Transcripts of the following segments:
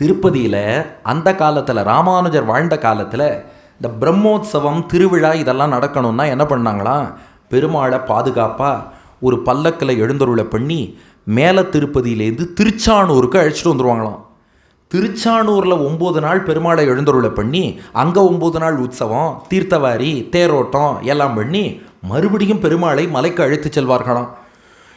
திருப்பதியில் அந்த காலத்தில் ராமானுஜர் வாழ்ந்த காலத்தில் இந்த பிரம்மோத்சவம் திருவிழா இதெல்லாம் நடக்கணும்னா என்ன பண்ணாங்களாம், பெருமாளை பாதுகாப்பாக ஒரு பல்லக்கில் எழுந்தருளை பண்ணி மேலே திருப்பதியிலேருந்து திருச்சானூருக்கு அழைச்சிட்டு வந்துடுவாங்களாம். திருச்சானூரில் 9 நாள் பெருமாளை எழுந்தருளை பண்ணி அங்கே 9 நாள் உற்சவம், தீர்த்தவாரி, தேரோட்டம் எல்லாம் பண்ணி மறுபடியும் பெருமாளை மலைக்கு அழைத்து செல்வார்களாம்.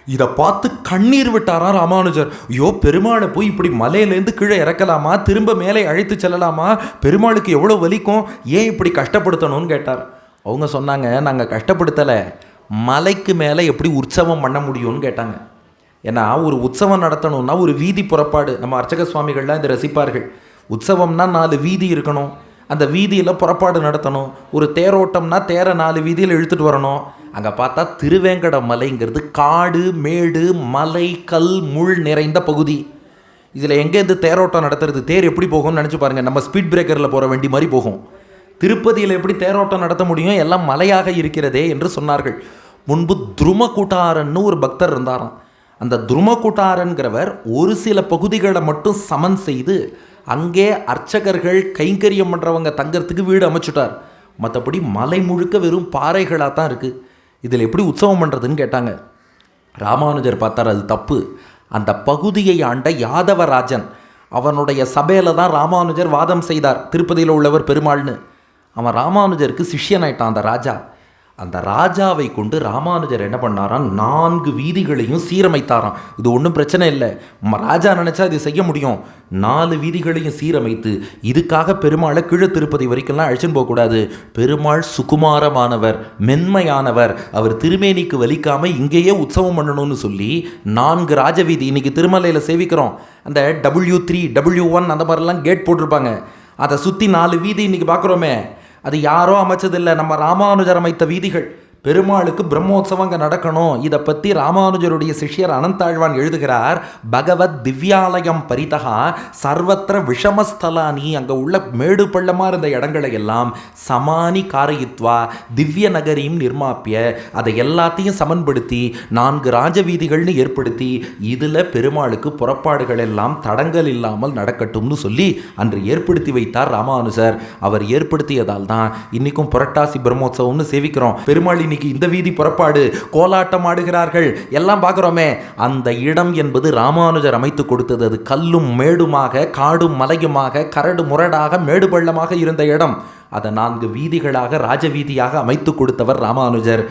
இதை பார்த்து கண்ணீர் விட்டாராம் ராமானுஜர். ஐயோ, பெருமாளை போய் இப்படி மலையிலேருந்து கீழே இறக்கலாமா, திரும்ப மேலே அழைத்து செல்லலாமா, பெருமாளுக்கு எவ்வளோ வலிக்கும், ஏன் இப்படி கஷ்டப்படுத்தணும்னு கேட்டார். அவங்க சொன்னாங்க, நாங்கள் கஷ்டப்படுத்தலை, மலைக்கு மேலே எப்படி உற்சவம் பண்ண முடியும்னு கேட்டாங்க. ஏன்னா ஒரு உற்சவம் நடத்தணும்னா ஒரு வீதி புறப்பாடு, நம்ம அர்ச்சக சுவாமிகள்லாம் இதை ரசிப்பார்கள். உற்சவம்னா 4 வீதி இருக்கணும், அந்த வீதியில் புறப்பாடு நடத்தணும். ஒரு தேரோட்டம்னா தேரை 4 வீதியில் இழுத்துட்டு வரணும். அங்கே பார்த்தா திருவேங்கட மலைங்கிறது காடு மேடு மலை கல் முள் நிறைந்த பகுதி. இதில் எங்கேருந்து தேரோட்டம் நடத்துறது, தேர் எப்படி போகும்னு நினச்சி பாருங்கள். நம்ம ஸ்பீட் பிரேக்கரில் போகிற வண்டி மாதிரி போகும். திருப்பதியில் எப்படி தேரோட்டம் நடத்த முடியும், எல்லாம் மலையாக இருக்கிறதே என்று சொன்னார்கள். முன்பு துருமகுட்டாரன்னு ஒரு பக்தர் இருந்தாராம். அந்த துருமகுட்டாரன்கிறவர் ஒரு சில பகுதிகளை மட்டும் சமன் செய்து அங்கே அர்ச்சகர்கள் கைங்கரியம் பண்ணுறவங்க தங்கிறதுக்கு வீடு அமைச்சுட்டார். மற்றபடி மலை முழுக்க வெறும் பாறைகளாக தான் இருக்குது. இதில் எப்படி உற்சவம் பண்ணுறதுன்னு கேட்டாங்க. ராமானுஜர் பார்த்தார், அது தப்பு. அந்த பகுதியை ஆண்ட யாதவராஜன், அவனுடைய சபையில் தான் ராமானுஜர் வாதம் செய்தார், திருப்பதியில் உள்ளவர் பெருமாள்னு. அவன் ராமானுஜருக்கு சிஷ்யனாயிட்டான் அந்த ராஜா. அந்த ராஜாவை கொண்டு ராமானுஜர் என்ன பண்ணாராம், 4 வீதிகளையும் சீரமைத்தாராம். இது ஒன்றும் பிரச்சனை இல்லை, ராஜா நினச்சா இது செய்ய முடியும். 4 வீதிகளையும் சீரமைத்து இதுக்காக பெருமாளை கீழே திருப்பதி வரைக்கும்லாம் அழைச்சின்னு போகக்கூடாது. பெருமாள் சுகுமாரமானவர், மென்மையானவர், அவர் திருமேனிக்கு வலிக்காமல் இங்கேயே உற்சவம் பண்ணணும்னு சொல்லி 4 ராஜவீதி, இன்றைக்கி திருமலையில் சேவிக்கிறோம், அந்த W3 W1 அந்த மாதிரிலாம் கேட் போட்டிருப்பாங்க. அதை சுற்றி 4 வீதி இன்றைக்கி பார்க்குறோமே, அது யாரோ அமைச்சதில்லை, நம்ம ராமானுஜர் அமைத்த வீதிகள். பெருமாளுக்கு பிரம்மோத்சவம் அங்கே நடக்கணும். இதை பற்றி ராமானுஜருடைய சிஷ்யர் அனந்தாழ்வான் எழுதுகிறார், பகவத் திவ்யாலயம் பரிதகா சர்வத்திர விஷமஸ்தலானி, அங்கே உள்ள மேடு பள்ளமாக இருந்த இடங்களை எல்லாம் சமானி காரயித்வா திவ்ய நகரியும் நிர்மாப்பிய, அதை எல்லாத்தையும் சமன்படுத்தி 4 ராஜவீதிகள்னு ஏற்படுத்தி இதில் பெருமாளுக்கு புறப்பாடுகள் எல்லாம் தடங்கள் இல்லாமல் நடக்கட்டும்னு சொல்லி அன்று ஏற்படுத்தி வைத்தார் ராமானுஜர். அவர் ஏற்படுத்தியதால் தான் இன்றைக்கும் புரட்டாசி பிரம்மோத்சவம்னு சேவிக்கிறோம். பெருமாள் இந்த வீதி புறப்பாடு, கோலாட்டம் ஆடுகிறார்கள், எல்லாம் பார்க்கிறோமே. அந்த இடம் என்பது ராமானுஜர் அமைத்து கொடுத்தது. அது கல்லும் மேடுமாக, காடும் மலையுமாக, கரடு முரடாக, மேடு பள்ளமாக இருந்த இடம். அதை 4 வீதிகளாக ராஜவீதியாக அமைத்து கொடுத்தவர் ராமானுஜர்.